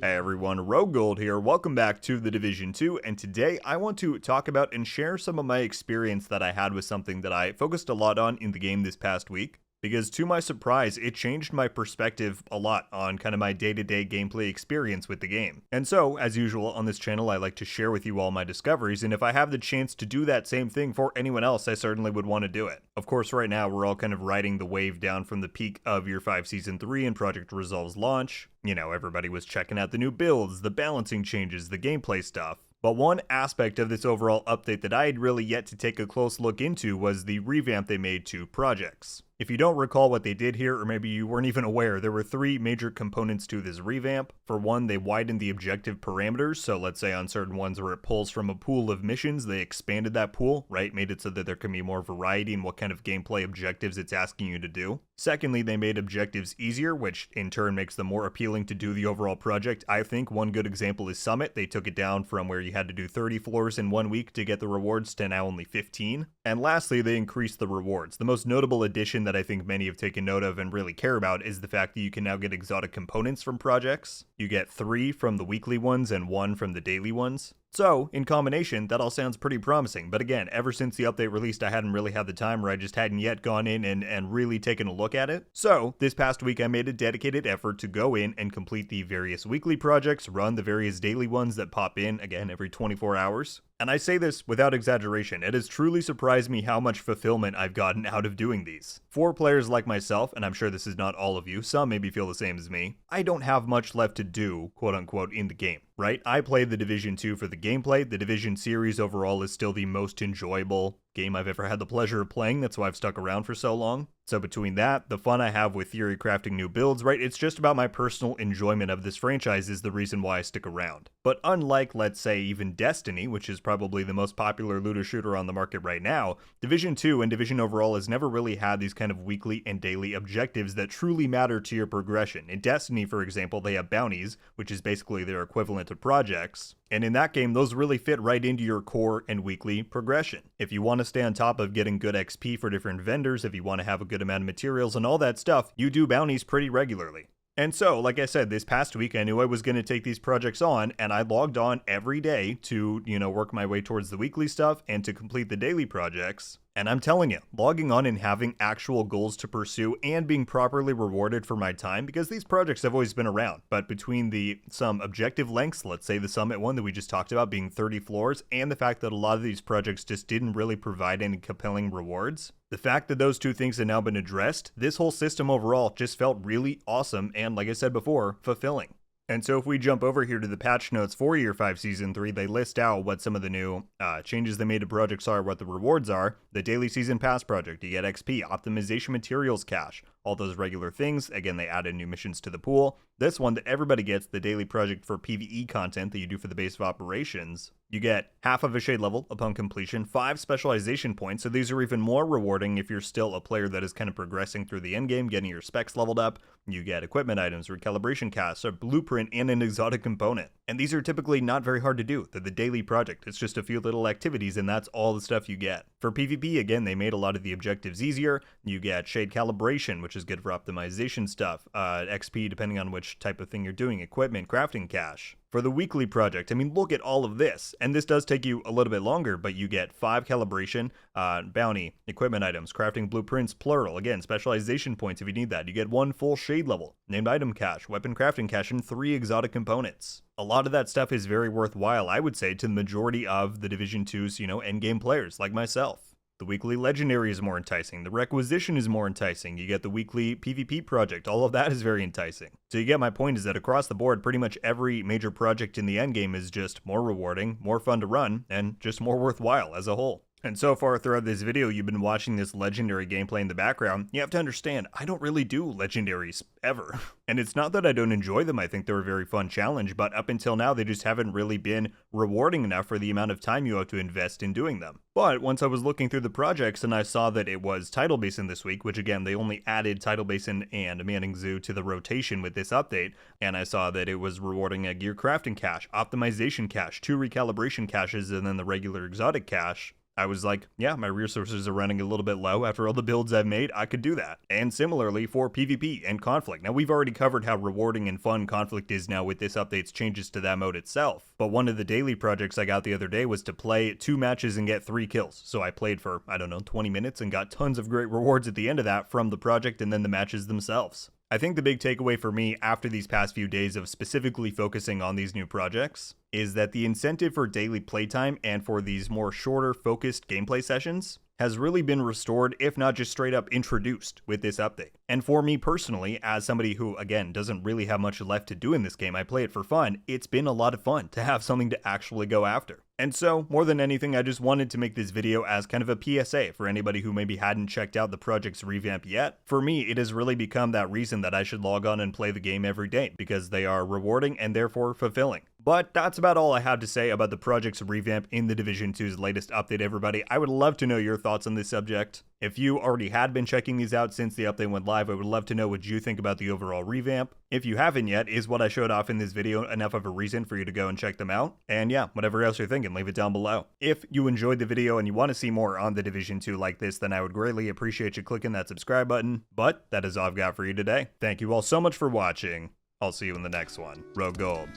Hey everyone, RogueGold here. Welcome back to The Division 2, and today I want to talk about and share some of my experience that I had with something that I focused a lot on in the game this past week. Because to my surprise, it changed my perspective a lot on kind of my day-to-day gameplay experience with the game. And so, as usual on this channel, I like to share with you all my discoveries, and if I have the chance to do that same thing for anyone else, I certainly would want to do it. Of course, right now, we're all kind of riding the wave down from the peak of Year 5 Season 3 and Project Resolve's launch. You know, everybody was checking out the new builds, the balancing changes, the gameplay stuff. But one aspect of this overall update that I had really yet to take a close look into was the revamp they made to projects. If you don't recall what they did here, or maybe you weren't even aware, there were three major components to this revamp. For one, they widened the objective parameters, so let's say on certain ones where it pulls from a pool of missions, they expanded that pool, right? Made it so that there can be more variety in what kind of gameplay objectives it's asking you to do. Secondly, they made objectives easier, which in turn makes them more appealing to do the overall project. I think one good example is Summit. They took it down from where you had to do 30 floors in 1 week to get the rewards to now only 15. And lastly, they increased the rewards. The most notable addition that I think many have taken note of and really care about is the fact that you can now get exotic components from projects. You get 3 from the weekly ones and 1 from the daily ones. So, in combination, that all sounds pretty promising, but again, ever since the update released, I hadn't really had the time, or I just hadn't yet gone in and really taken a look at it. So, this past week I made a dedicated effort to go in and complete the various weekly projects, run the various daily ones that pop in, again, every 24 hours. And I say this without exaggeration, it has truly surprised me how much fulfillment I've gotten out of doing these. For players like myself, and I'm sure this is not all of you, some maybe feel the same as me, I don't have much left to do, quote unquote, in the game, right? I played the Division 2 for the gameplay. The Division series overall is still the most enjoyable game I've ever had the pleasure of playing, that's why I've stuck around for so long. So between that, the fun I have with theory crafting new builds, right, it's just about my personal enjoyment of this franchise is the reason why I stick around. But unlike, let's say, even Destiny, which is probably the most popular looter shooter on the market right now, Division 2 and Division overall has never really had these kind of weekly and daily objectives that truly matter to your progression. In Destiny, for example, they have bounties, which is basically their equivalent to projects. And in that game, those really fit right into your core and weekly progression. If you want to stay on top of getting good XP for different vendors, if you want to have a good amount of materials and all that stuff, you do bounties pretty regularly. And so, like I said, this past week I knew I was going to take these projects on, and I logged on every day to, work my way towards the weekly stuff and to complete the daily projects. And I'm telling you, logging on and having actual goals to pursue and being properly rewarded for my time, because these projects have always been around, but between some objective lengths, let's say the Summit one that we just talked about being 30 floors, and the fact that a lot of these projects just didn't really provide any compelling rewards, the fact that those two things have now been addressed, this whole system overall just felt really awesome and, like I said before, fulfilling. And so if we jump over here to the patch notes for Year 5 Season 3, they list out what some of the new changes they made to projects are, what the rewards are. The Daily Season Pass project, you get XP, optimization materials cache, all those regular things. Again, they added new missions to the pool. This one that everybody gets, the daily project for PvE content that you do for the base of operations. You get half of a shade level upon completion, 5 specialization points, so these are even more rewarding if you're still a player that is kind of progressing through the endgame, getting your specs leveled up. You get equipment items, recalibration casts, a blueprint, and an exotic component. And these are typically not very hard to do. They're the daily project. It's just a few little activities, and that's all the stuff you get. For PvP, again, they made a lot of the objectives easier. You get shade calibration, which is good for optimization stuff, XP depending on which type of thing you're doing, equipment, crafting cache. For the weekly project, I mean, look at all of this. And this does take you a little bit longer, but you get 5 calibration, bounty, equipment items, crafting blueprints, plural. Again, specialization points if you need that. You get 1 full shade level, named item cache, weapon crafting cache, and 3 exotic components. A lot of that stuff is very worthwhile, I would say, to the majority of the Division 2's, endgame players like myself. The weekly legendary is more enticing. The requisition is more enticing. You get the weekly PvP project. All of that is very enticing. So you get my point is that across the board, pretty much every major project in the endgame is just more rewarding, more fun to run, and just more worthwhile as a whole. And so far throughout this video, you've been watching this legendary gameplay in the background. You have to understand, I don't really do legendaries, ever. And it's not that I don't enjoy them, I think they're a very fun challenge, but up until now, they just haven't really been rewarding enough for the amount of time you have to invest in doing them. But once I was looking through the projects and I saw that it was Tidal Basin this week, which again, they only added Tidal Basin and Manning Zoo to the rotation with this update, and I saw that it was rewarding a gear crafting cache, optimization cache, 2 recalibration caches, and then the regular exotic cache. I was like, yeah, my resources are running a little bit low. After all the builds I've made, I could do that. And similarly for PvP and Conflict. Now, we've already covered how rewarding and fun Conflict is now with this update's changes to that mode itself. But one of the daily projects I got the other day was to play 2 matches and get 3 kills. So I played for, I don't know, 20 minutes and got tons of great rewards at the end of that from the project and then the matches themselves. I think the big takeaway for me after these past few days of specifically focusing on these new projects is that the incentive for daily playtime and for these more shorter focused gameplay sessions has really been restored, if not just straight up introduced with this update. And for me personally, as somebody who, again, doesn't really have much left to do in this game, I play it for fun, it's been a lot of fun to have something to actually go after. And so, more than anything, I just wanted to make this video as kind of a PSA for anybody who maybe hadn't checked out the project's revamp yet. For me, it has really become that reason that I should log on and play the game every day, because they are rewarding and therefore fulfilling. But that's about all I had to say about the project's revamp in the Division 2's latest update, everybody. I would love to know your thoughts on this subject. If you already had been checking these out since the update went live, I would love to know what you think about the overall revamp. If you haven't yet, is what I showed off in this video enough of a reason for you to go and check them out? And yeah, whatever else you're thinking, leave it down below. If you enjoyed the video and you want to see more on the Division 2 like this, then I would greatly appreciate you clicking that subscribe button. But that is all I've got for you today. Thank you all so much for watching. I'll see you in the next one. RogueGold.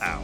Ow.